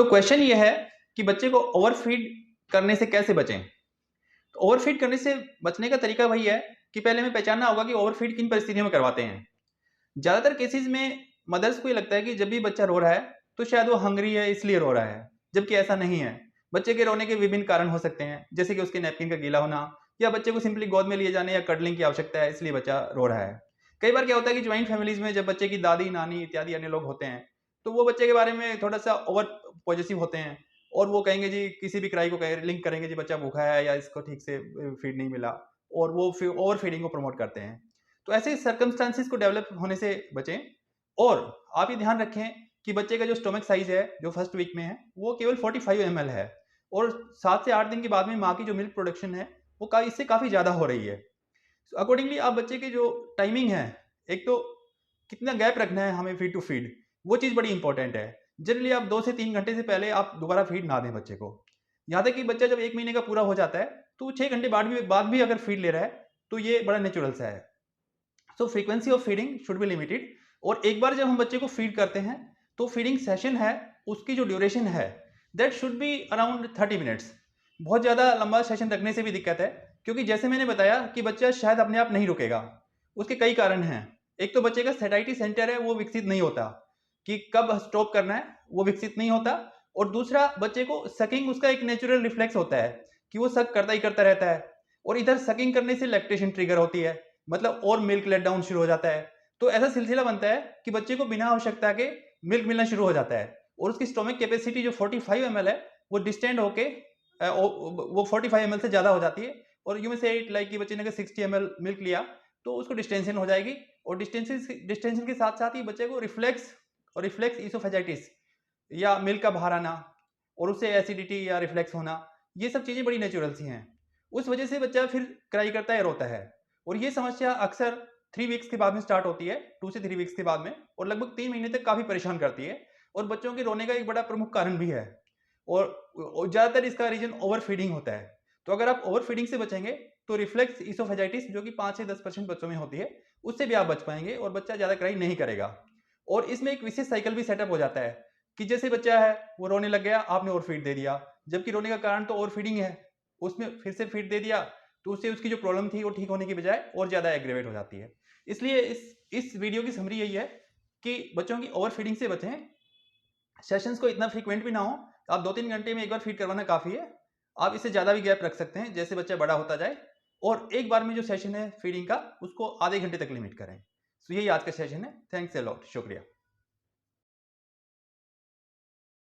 Question ये है कि बच्चे को ओवरफीड करने से कैसे बचें। तो ओवरफीड करने से बचने का तरीका वही है कि पहले हमें पहचानना होगा कि ओवरफीड किन परिस्थितियों में करवाते हैं। ज्यादातर केसेस में मदर्स को ये लगता है कि जब भी बच्चा रो रहा है तो शायद वो हंग्री है इसलिए रो रहा है, जबकि ऐसा नहीं है। बच्चे के रोने के विभिन्न कारण हो सकते हैं, जैसे कि उसके नैपकिन का गीला होना या बच्चे को सिंपली गोद में लिए जाने या कडलिंग की आवश्यकता है, इसलिए बच्चा रो रहा है। कई बार क्या होता है कि ज्वाइंट फैमिलीज में जब बच्चे की दादी नानी इत्यादि अन्य लोग होते हैं तो वो बच्चे के बारे में थोड़ा सा ओवर पॉजिटिव होते हैं और वो कहेंगे जी, किसी भी क्राई को लिंक करेंगे जी बच्चा भूखा है या इसको ठीक से फीड नहीं मिला, और वो ओवर फीडिंग को प्रमोट करते हैं। तो ऐसे सर्कमस्टांसिस को डेवलप होने से बचें। और आप ये ध्यान रखें कि बच्चे का जो स्टोमक साइज है जो फर्स्ट वीक में है वो केवल 45 ml है, और 7 से 8 दिन के बाद में माँ की जो मिल्क प्रोडक्शन है वो इससे काफ़ी ज़्यादा हो रही है। अकॉर्डिंगली आप बच्चे की जो टाइमिंग है, एक तो कितना गैप रखना है हमें फीड टू फीड, वो चीज़ बड़ी इंपॉर्टेंट है। जनरली आप 2 से 3 घंटे से पहले आप दोबारा फीड ना दें बच्चे को। यहाँ तक कि बच्चा जब 1 महीने का पूरा हो जाता है तो 6 घंटे बाद भी अगर फीड ले रहा है तो ये बड़ा नेचुरल सा है। So frequency of feeding should be limited. और एक बार जब हम बच्चे को फीड करते हैं तो फीडिंग सेशन है उसकी जो ड्यूरेशन है that should be around 30 minutes. बहुत ज़्यादा लंबा सेशन रखने से भी दिक्कत है, क्योंकि जैसे मैंने बताया कि बच्चा शायद अपने आप नहीं रुकेगा। उसके कई कारण हैं। एक तो बच्चे का सेटाइटी सेंटर है वो विकसित नहीं होता, कि कब स्टॉप करना है वो विकसित नहीं होता। और दूसरा, बच्चे को सकिंग उसका एक नेचुरल रिफ्लेक्स होता है कि वो सक करता ही करता रहता है, और इधर सकिंग करने से लैक्टेशन ट्रिगर होती है, मतलब और मिल्क लेट डाउन शुरू हो जाता है। तो ऐसा सिलसिला बनता है कि बच्चे को बिना आवश्यकता के मिल्क मिलना शुरू हो जाता है, और उसकी स्टोमक कैपेसिटी जो 45 ml है वो डिस्टेंड होके वो 45 ml से ज़्यादा हो जाती है। और यू में से इट लाइक कि बच्चे ने अगर 60 ml मिल्क लिया तो उसको डिस्टेंशन हो जाएगी, और डिस्टेंशन के साथ साथ ही बच्चे को रिफ्लेक्स ईसोफेजाइटिस या मिल्क का बाहर आना और उससे एसिडिटी या रिफ्लेक्स होना, ये सब चीज़ें बड़ी नेचुरल सी हैं। उस वजह से बच्चा फिर क्राई करता है, रोता है। और ये समस्या अक्सर 3 वीक्स के बाद में स्टार्ट होती है, 2 से 3 वीक्स के बाद में, और लगभग 3 महीने तक काफ़ी परेशान करती है, और बच्चों के रोने का एक बड़ा प्रमुख कारण भी है। और ज़्यादातर इसका रीजन ओवर फीडिंग होता है। तो अगर आप ओवर फीडिंग से बचेंगे तो रिफ्लेक्स ईसोफेजाइटिस जो कि 5 से 10% बच्चों में होती है उससे भी आप बच पाएंगे, और बच्चा ज़्यादा क्राई नहीं करेगा। और इसमें एक विशेष साइकिल भी सेटअप हो जाता है कि जैसे बच्चा है वो रोने लग गया, आपने ओवर फीड दे दिया, जबकि रोने का कारण तो ओवर फीडिंग है, उसमें फिर से फीड दे दिया तो उससे उसकी जो प्रॉब्लम थी वो ठीक होने की बजाय और ज़्यादा एग्रेवेट हो जाती है। इसलिए इस वीडियो की समरी यही है कि बच्चों की ओवर फीडिंग से बचें। सेशंस को इतना फ्रीक्वेंट भी ना हो, आप 2-3 घंटे में एक बार फीड करवाना काफ़ी है। आप इससे ज़्यादा भी गैप रख सकते हैं जैसे बच्चा बड़ा होता जाए, और एक बार में जो सेशन है फीडिंग का उसको आधे घंटे तक लिमिट करें। तो यही आज का सेशन है। थैंक्स अ लॉट, शुक्रिया।